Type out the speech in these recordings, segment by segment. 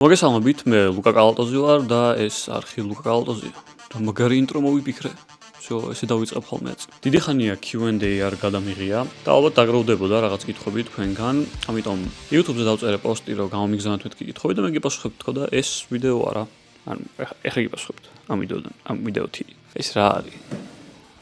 მოგესალმებით, მე ლუკა კალატოზი ვარ და ეს არხი ლუკა კალატოზია. და მაგარი ინტრო მოვიფიქრე. ესე დავიწყებ ხოლმე. დიდი ხანია Q&A არ გადამიღია და ალბათ დაგროვდებოდა რაღაც კითხვები თქვენგან. ამიტომ YouTube-ზე დავწერე პოსტი, რომ გამომიგზავნოთ მეთქი კითხვები და მე გიპასუხებთ თქო და ეს ვიდეო არა. ანუ ეხლა გიპასუხებთ ამ ვიდეოთი. ეს რა არის?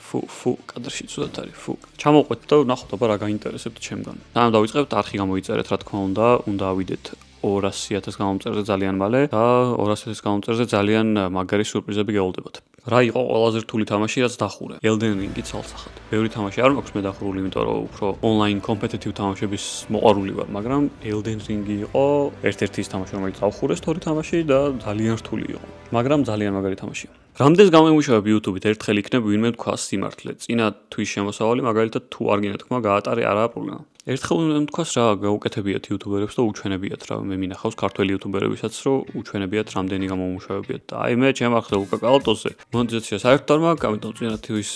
ფუ, კადრში ცუდად არის, ფუ. ჩამოვყვეთ და ნახოთ აბა რა გაინტერესებთ ჩემგან. და დავიწყებთ არხი გამოიწერეთ, რა თქმა უნდა ავიდეთ 200,000 გამომწერზე ძალიან მალე და 200,000 გამომწერზე ძალიან მაგარი სურპრიზები გეულდებათ. რა იყო ყველაზე რთული თამაში, რაც დახურე? Elden Ring-ი ცალსახად. ბევრი თამაში არ მაქვს მე დახურული, იმიტომ რომ უფრო online competitive თამაშების მოყვარული ვარ, მაგრამ Elden Ring-ი იყო ერთ-ერთი ის თამაში, რომელიც დავხურე story თამაში და ძალიან რთული იყო. მაგრამ ძალიან მაგარი თამაშია. რამდენს გამომუშავებ YouTube-ით, ერთხელ იქნებ ვინმე თქვას სიმართლე. წინა თვის შემოსავალი მაგალითად თუ არ გინეთქმა გაატარე, არაა პრობლემა. ერთხელ უნდა თქვას რა გაუკეთებიათ იუთუბერებს და უჩვენებიათ რა მე მინახავს ქართველი იუთუბერებისაც რომ უჩვენებიათ რამდენი გამომუშავებიათ და აი მე ჩემ არხზე ლუკა კალატოზზე მონეტიზაცია საერთოდ არ მაქვს ამიტომ წინა თვის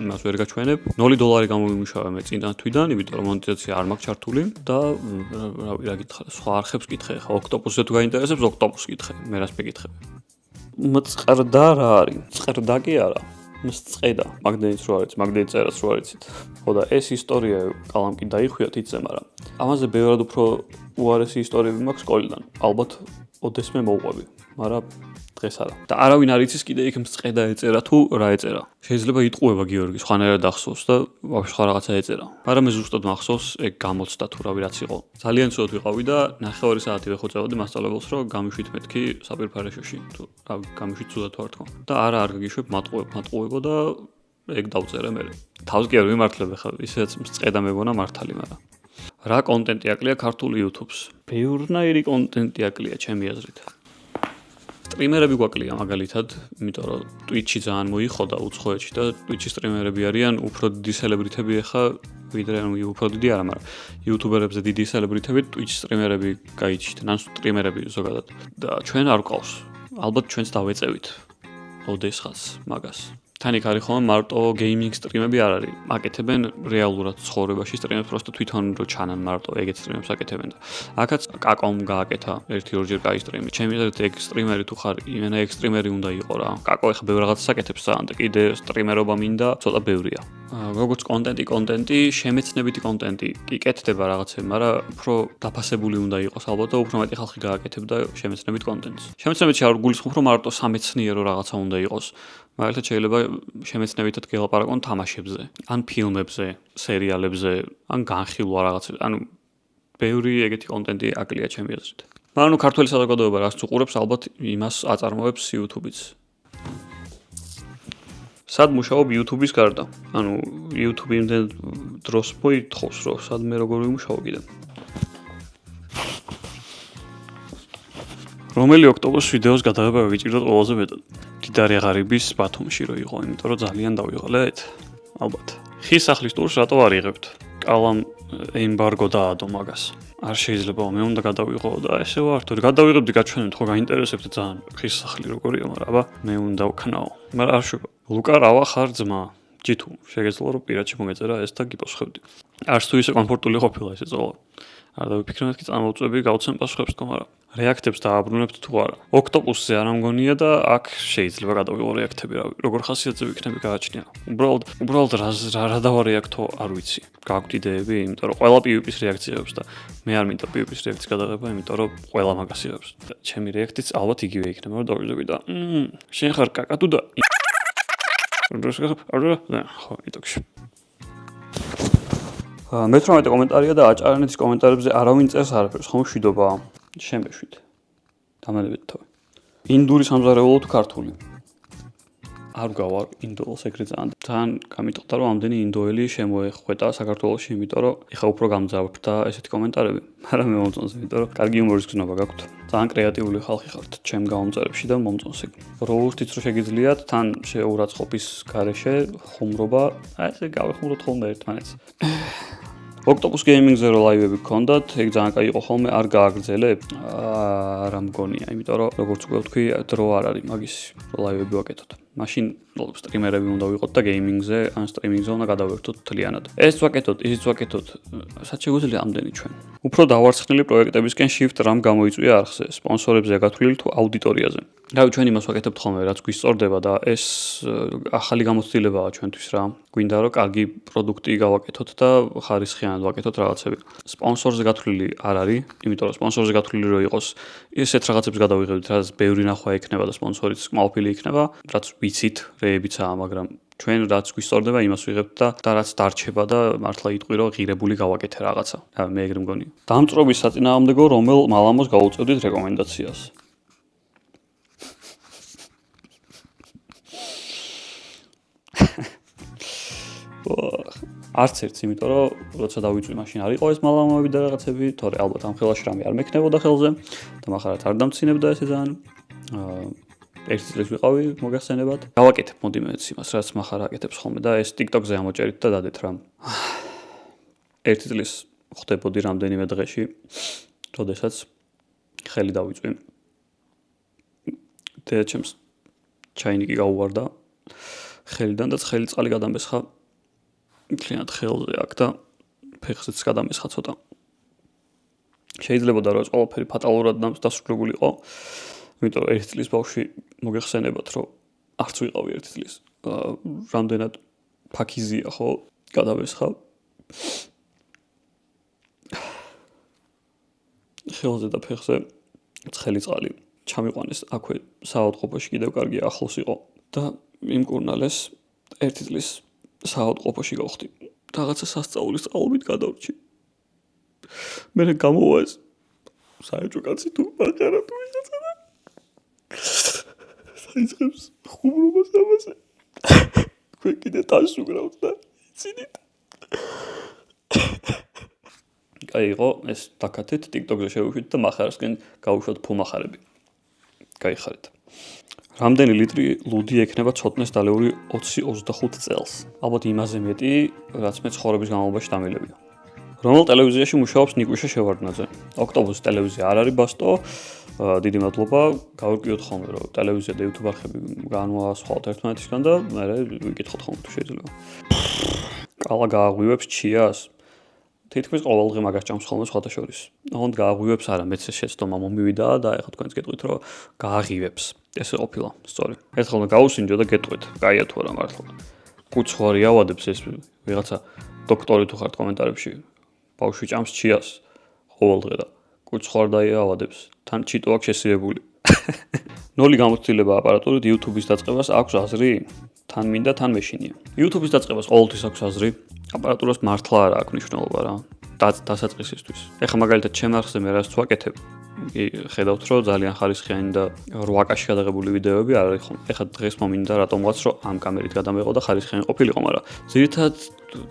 იმას ვერ გაჩვენებ $0 გამომუშავე მე წინა თვიდან იმიტომ რომ მონეტიზაცია არ მაქვს ჩართული და რა გითხრა სხვა არხებს გითხე ხა ოქტოპუსზე თუ გაინტერესებს ოქტოპუსს გითხე მე რას მეკითხები მწყრდა რა არის მწყრდა კი არა მსწყედა მაგდენიც რო არის მაგდენიც წერას რო არიცით ხო და ეს ისტორია კალამკი დაიხვიათ იცე მაგრამ ამაზე ბევრად უფრო უარესი ისტორიები მაქვს სკოლიდან ალბათ ოდესმე მოვყვები მაგრამ დღეს არა და არავინ არ იცის კიდე იქ მსწყედა ეწერა თუ რა ეწერა შეიძლება იტყუება გიორგი სხვანაირად ახსოვს და ვაფშე სხვა რაღაცა ეწერა მაგრამ მე ზუსტად მახსოვს ეგ გამოცდა თუ რავი რაც იყო ძალიან ცუდად ვიყავი და 9 საათი ვეხუწებოდი მასწავლებელს რომ გამიშვით მეთქი საპირფარეშოში თუ რავი გამიშვით ცუდად ვარ თქო და არა არ გაგიშვებ მატყუებო და ეგ დავწერე მე თავს კი არ ვიმართლებ ხა ისეც მსწყედა მეგონა მართალი მაგრამ რა კონტენტი აკლია ქართულ YouTube-ს ბევრნაირი კონტენტი აკლია ჩემი აზრით სტრიმერები გვაკლია მაგალითად, იმიტომ რომ Twitch-ი ძალიან მოიხოდა უცხოეთში და Twitch-ის სტრიმერები არიან უფრო დიდი სელებრიტები ახლა, ვიდრე უფრო დიდი არა, მაგრამ იუთუბერებზე დიდი სელებრიტები Twitch სტრიმერები გაიჩნდნენ, ან სტრიმერები ზოგადად. და ჩვენ არ გვყავს. ალბათ ჩვენც დავეწევით. ოდესღაც მაგას. თან იქ არის ხოლმე მარტო გეიმინგ სტრიმები არ არის. აკეთებენ რეალურად ცხოვრებაში სტრიმებს, просто თვითონ რო ჩანან მარტო ეგეთ სტრიმებს აკეთებენ და აქაც კაკომ გააკეთა 1-2 კაი სტრიმი. ჩემი აზრით ეგ სტრიმერი თუ ხარ, იმენა ეგ სტრიმერი უნდა იყო რა. კაკო ეხა ბევრ რაღაცას აკეთებს სანდა, კიდე სტრიმერობა მინდა, ცოტა ბევრია. როგორც კონტენტი, შემეცნებითი კონტენტი კი კეთდება რაღაცები, მაგრამ უფრო დაფასებული უნდა იყოს ალბათ და უფრო მეტი ხალხი გააკეთებდა შემეცნებით კონტენტს. შემეცნებითი არ გულისხმობ რომ მარტო სამეცნიერო რაღაცა უნდა იყოს. მაგალითად შეიძლება შემეცნებითად გელაპარაკონ თამაშებზე, ან ფილმებზე, სერიალებზე, ან განხილვა რაღაცებზე. ანუ ბევრი ეგეთი კონტენტი აკლია ჩემი აზრით. მაგრამ ნუ ქართველი საზოგადოება რაც უყურებს, ალბათ იმას აწარმოებს YouTube-იც. სად მუშაობ YouTube-ის გარდა? ანუ YouTube იმდენ დროს მოითხოვს, რომ სად მე როგორ ვიმუშაო კიდე. რომელი ოქტოპოს ვიდეოს გადაღება გიჭირდათ ყველაზე მეტად? დიდარი ღარიბის ბათუმში რო იყო, იმიტომ რომ ძალიან დავიღალეთ. ალბათ. ხის სახლის ტურს რატო არ იღებთ? კალამ ემბარგო დაადო მაგას. არ შეიძლება მე უნდა გადავიღო და ესე ვარ, თუ გადავიღებდი გაჩვენებთ ხო გაინტერესებთ ძალიან ხის სახლი როგორია, მაგრამ აბა მე უნდა ვქნაო. მაგრამ არ შვება. ლუკა რავა ხარ ძმა? ჯითუ, შეგეძლო რომ პირადში მომეწერა ეს და გიპასუხებდი. არც თუ ისე კომფორტული ყოფილა ესე წავალ. არ დავიფიქრე მეთქი წამოვწვევი გავცემ პასუხებს თქო, მაგრამ რეაქტებს დააბრუნებთ თუ არა. ოქტოპუსზე არ ამგონია და აქ შეიძლება გადავიღო რეაქტები, როგორ ხასიათზე ვიქნები გააჩნია. უბრალოდ რა დავარეაქტო არ ვიცი. გააქვთ იდეები, იმიტომ რომ ყველა PvP-ის რეაქციებს და მე არ მინდა PvP-ის რეაქციის გადაღება, იმიტომ რომ ყველა მაგას იღებს. ჩემი რეაქციაც ალბათ იგივე იქნება, რომ დავიძები და შენ ხარ კაკა თუ და ხო, იტოქში. 18 კომენტარია და აჭარანეთის კომენტარებზე არავინ წერს არაფერს, ხომ შვიდობა? შემეშვით. დამალებით თავი. ინდური სამზარეულო თუ ქართული? არ გავარ ინდოელს ეგრე ძალიან გამიტყდა რომ ამდენი ინდოელი შემოეხვედა საქართველოში, იმიტომ რომ ეხა უფრო გამძავრდა ესეთი კომენტარები, მაგრამ მე მომწონს, იმიტომ რომ კარგი იუმორის გზნობა გაქვთ. ძალიან კრეატიული ხალხი ხართ ჩემ გამომწერებში და მომწონს ეგ. როუსტიც რო შეგიძლიათ, თან შეურაცხყოფის გარეშე ხუმრობა, აი ესე გავეხმუროთ ხოლმე ერთმანეთს. ოქტოპუს გეიმინგზე რო ლაივები გქონდათ, ეგ ძალიან კაი იყო ხოლმე, არ გააგრძელებ? არა მგონია, იმიტომ რომ როგორც უკვე ვთქვი, დრო არ არის მაგის, რო ლაივები ვაკეთოთ. მაშინ სტრიმერები უნდა ვიყოთ და გეიმინგზე ან სტრიმინგზე უნდა გადავერთოთ თლიანად. ეს ვაკეთოთ, ისიც ვაკეთოთ, სადაც შეგვიძლია ამდენი ჩვენ. უფრო დავარცხნილი პროექტებისკენ shift რამ გამოიწვია არხზე, სპონსორებზე გათვლილი თუ აუდიტორიაზე. რავი, ჩვენ იმას ვაკეთებთ ხოლმე, რაც გვისწორდება და ეს ახალი გამოცდილებაა ჩვენთვის რა. გვინდა რომ კარგი პროდუქტი გავაკეთოთ და ხარისხიანად ვაკეთოთ რაღაცები. სპონსორზე გათვლილი არ არის, იმიტომ რომ სპონსორზე გათვლილი რო იყოს, ესეთ რაღაცებს გადავიღებთ, რაც ბევრი ნახვა ექნება და სპონსორიც კმაყოფილი იქნება, რაც ვიცით, რეებიცაა, მაგრამ ჩვენ რაც გვისწორდება, იმას ვიღებთ და რაც დარჩება და მართლა იტყვი რომ ღირებული გავაკეთე რაღაცა. მე ეგრე მგონია. დამწრობის საწინააღმდეგო რომელ მალამოს გაუწევდით რეკომენდაციას? არც ერთს, იმიტომ რომ როცა დავიწვი მაშინ არ იყო ეს მალამოები და რაღაცები, თორე ალბათ ამ ხელაში რამე არ მექნებოდა ხელზე და מחარად არ დამცინებდა ესე ძალიან. ერთი წლის ვიყავი მოგახსენებათ. გავაკეთებ მოდი მეც იმას, რაც מחარ აკეთებს ხოლმე და ეს TikTok-ზე ამოჭერით და დადეთ რა. ერთი წლის ხდებოდი რამდენიმე დღეში, როდესაც ხელი დავიწვი. და ჩემს ჩაინიკი გაუვარდა ხელიდან და ცხელი წყალი გადამესხა მთლიანად ხელზე აქ და ფეხზეც გადამესხა ცოტა. შეიძლება რომ ეს ყველაფერი ფატალურად დასრულებულიყო, იმიტომ რომ ერთი წლის ბავშვი მოგეხსენებათ, რომ არც ვიყავი ერთი წლის. რამდენად ფაქიზია ხო გადამესხა. ხელზე და ფეხზე ცხელი წყალი ჩამიყვანეს აქვე საავადმყოფოში კიდევ კარგი ახლოს იყო და იმკურნალეს ერთი წლის საავადმყოფოში გავხდი. რაღაცა სასწაულის წყალობით გადავრჩი. მე გამოვა ეს საერთო კაცი თუ აღარა თუ ვიღაცა და საიწყებს ხუმრობას ამაზე. თქვენ კიდე თავს უგრავთ და იცინით. კაი იყო ეს დაკათეთ TikTok-ზე შევუშვით და מחარისკენ გავუშვათ ფულმახარები. გაიხარეთ. რამდენი ლიტრი ლუდი ექნება ცოტნეს დალეული 20-25 წელს? ალბათ იმაზე მეტი, რაც მე ცხოვრების განმავლობაში დამილებია. რომელ ტელევიზიაში მუშაობს ნიკვიშა შევარდნაძე? ოქტომბრის ტელევიზია არ არის ბასტო. დიდი მადლობა. გავირკვიოთ ხოლმე რომ ტელევიზია და YouTube არხები განვასხვაოთ ერთმანეთისგან და მე ვიკითხოთ ხოლმე თუ შეიძლება. კალა გააღვივებს ჩიას? თითქმის ყოველდღე მაგას ჭამს ხოლმე სხვათა შორის. ოღონდ გააღვივებს არა, მეც შეცდომა მომივიდა და ეხლა თქვენც გეტყვით რომ გააღივებს. ესე ყოფილა, სწორი. ერთხელ გაუსინჯო და გეტყვით, კაია თუ არა მართლა. კუცხვარი ავადებს ეს ვიღაცა დოქტორი თუ ხართ კომენტარებში. ბავშვი ჭამს ჩიას ყოველდღე და კუცხვარ დაავადებს. თან ჩიტო აქვს შესიებული. ნოლი გამოცდილება აპარატურით YouTube-ის დაწყებას აქვს აზრი? თან მინდა, თან მეშინია. YouTube-ის დაწყებას ყოველთვის აქვს აზრი. აპარატურას მართლა არა აქვს მნიშვნელობა რა. დასაწყისისთვის. ეხლა მაგალითად ჩემ არხზე მე რაც ვაკეთებ, ხედავთ რომ ძალიან ხარისხიანი და 8K-ში გადაღებული ვიდეოები არ არის ხოლმე. ეხლა დღეს მომინდა რატომღაც რომ ამ კამერით გადამეღო და ხარისხიანი ყოფილიყო, მაგრამ ძირითადად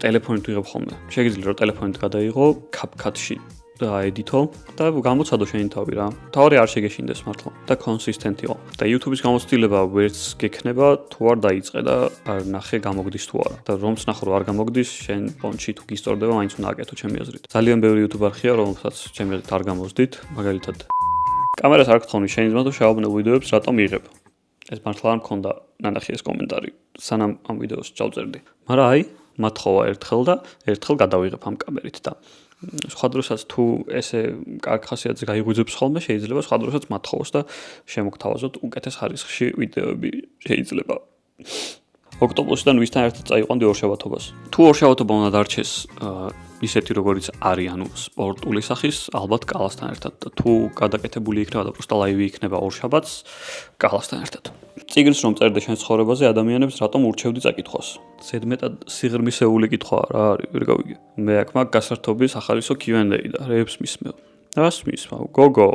ტელეფონით ვიღებ ხოლმე. შეიძლება რომ ტელეფონით გადაიღო CapCut-ში და edit-ო და გამოცადო შენი თავი რა. თავი არ შეგეშინდეს მართლა და consistent იყო. და YouTube-ის გამოცდილება ვერც გექნება თუ არ დაიწყე და არ ნახე გამოგდის თუ არა. და რომც ნახო რომ არ გამოგდის, შენ ფონში თუ გისტორდება, მაინც უნდა აკეთო ჩემი აზრით. ძალიან ბევრი YouTube არხია, რომელსაც ჩემი აზრით არ გამოსდით, მაგალითად კამერას არ გთხოვნი შენი ძმა თუ შევაბნელ ვიდეოებს რატომ იღებ? ეს მართლა არ მქონდა ნანახი ეს კომენტარი, სანამ ამ ვიდეოს ჩავწერდი. მაგრამ აი, მათხოვა ერთხელ და ერთხელ გადავიღებ ამ კამერით და სხვა დროსაც თუ ესე კარგ ხასიათზე გაიღვიძებს ხოლმე, შეიძლება სხვა დროსაც მათხოვოს და შემოგთავაზოთ უკეთეს ხარისხში ვიდეოები შეიძლება. ოქტომბერიდან ვისთან ერთად წაიყვანდი ორშაბათობას. თუ ორშაბათობა უნდა დარჩეს ისეთი როგორიც არის, ანუ სპორტული სახის, ალბათ კალასთან ერთად. თუ გადაკეთებული იქნება და პროსტა ლაივი იქნება ორშაბათს, კალასთან ერთად. წიგნს რომ წერდე შენ ცხოვრებაზე, ადამიანებს რატომ ურჩევდი წაკითხვას? ზედმეტად სიღრმისეული კითხვა რა არის, ვერ გავიგე. მე აქ მაგ გასართობის ახალისო Q&A და რეებს მისმევ. რას მისმევ? გოგო.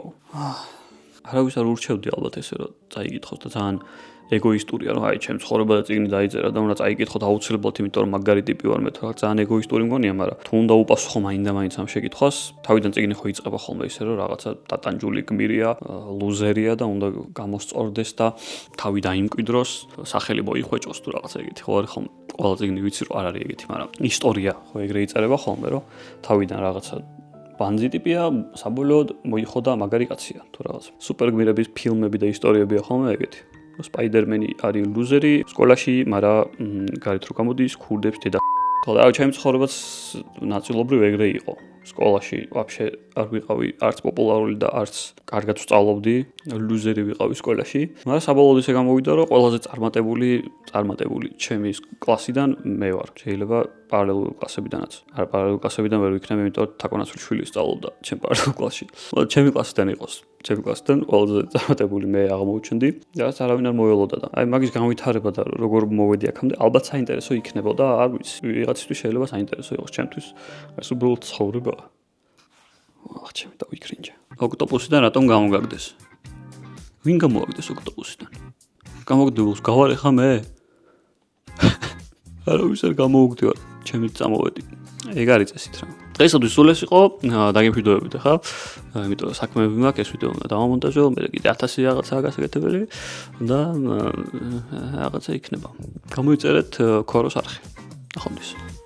არავის არ ურჩევდი ალბათ ესე რომ წაიკითხოს და ძალიან ეგოისტურია რომ აი ჩემ ცხოვრებაზე წიგნი დაიწერა და უნდა წაიკითხოთ აუცილებლად, იმიტომ რომ მაგარი ტიპი ვარ მე, თორე ძალიან ეგოისტური მგონია, მაგრამ თუ უნდა უპასუხო მაინდა-მაინც ამ შეკითხვას, თავიდან წიგნი ხო იწყება ხოლმე ისე რომ რაღაცა დატანჯული გმირია, ლუზერია და უნდა გამოსწორდეს და თავი დაიმკვიდროს, სახელი მოიხვეჭოს თუ რაღაცა ეგეთი ხო არის ხოლმე. ყველა წიგნი ვიცი რომ არ არის ეგეთი, მაგრამ ისტორია ხო ეგრე იწერება ხოლმე, რომ თავიდან რაღაცა ბანძი ტიპია, საბოლოოდ მოიხოდა მაგარი კაცია თუ რაღაც. სუპერგმირების ფილმები და ისტორიებია ხოლმე ეგეთი. სპაიდერმენი არის ლუზერი სკოლაში, მაგრამ გარეთ რო გამოდის, ქურდებს დედა. ხოლო ჩემი ცხოვრებაც ნაწილობრივ ეგრე იყო. სკოლაში ვაფშე არ ვიყავი არც პოპულარული და არც კარგად ვსწავლობდი, ლუზერი ვიყავი სკოლაში. მაგრამ საბოლოოდ ისე გამოვიდა, რომ ყველაზე წარმატებული ჩემი კლასიდან მე ვარ. შეიძლება პარალელური კლასებიდანაც. არა, პარალელური კლასებიდან ვერ ვიქნებ, იმიტომ რომ თაკონაცული შვილი სწავლობდა ჩემ პარალელურ კლასში. ჩემი კლასიდან იყოს. ჩემი კლასიდან ყველაზე წარმატებული მე აღმოჩნდი. რაც არავინ არ მოველოდა და აი მაგის განვითარება და როგორ მოვედი აქამდე, ალბათ საინტერესო იქნებოდა, არ ვიცი. ვიღაცისთვის შეიძლება საინტერესო იყოს, ჩემთვის ეს უბრალოდ ცხოვრება. ახ ჩემი დავიქრინჯა. ოქტოპუსიდან რატომ გამოგაგდეს? ვინ გამოგაგდეს ოქტოპუსიდან? გამოგდებულს გავარე ხა მე? არავის არ გამოუგდივარ, ჩემი წამოვედი. ეგ არის წესით რა. დღეისათვის სულ ეს იყო, დაგემშვიდობებით ხა. იმიტომ საქმეები მაქვს, ეს ვიდეო უნდა დავამონტაჟო, მე კიდე 1000 რაღაცაა გასაკეთებელი და რაღაცა იქნება. გამოიწერეთ ქოროს არხი. ნახვამდის.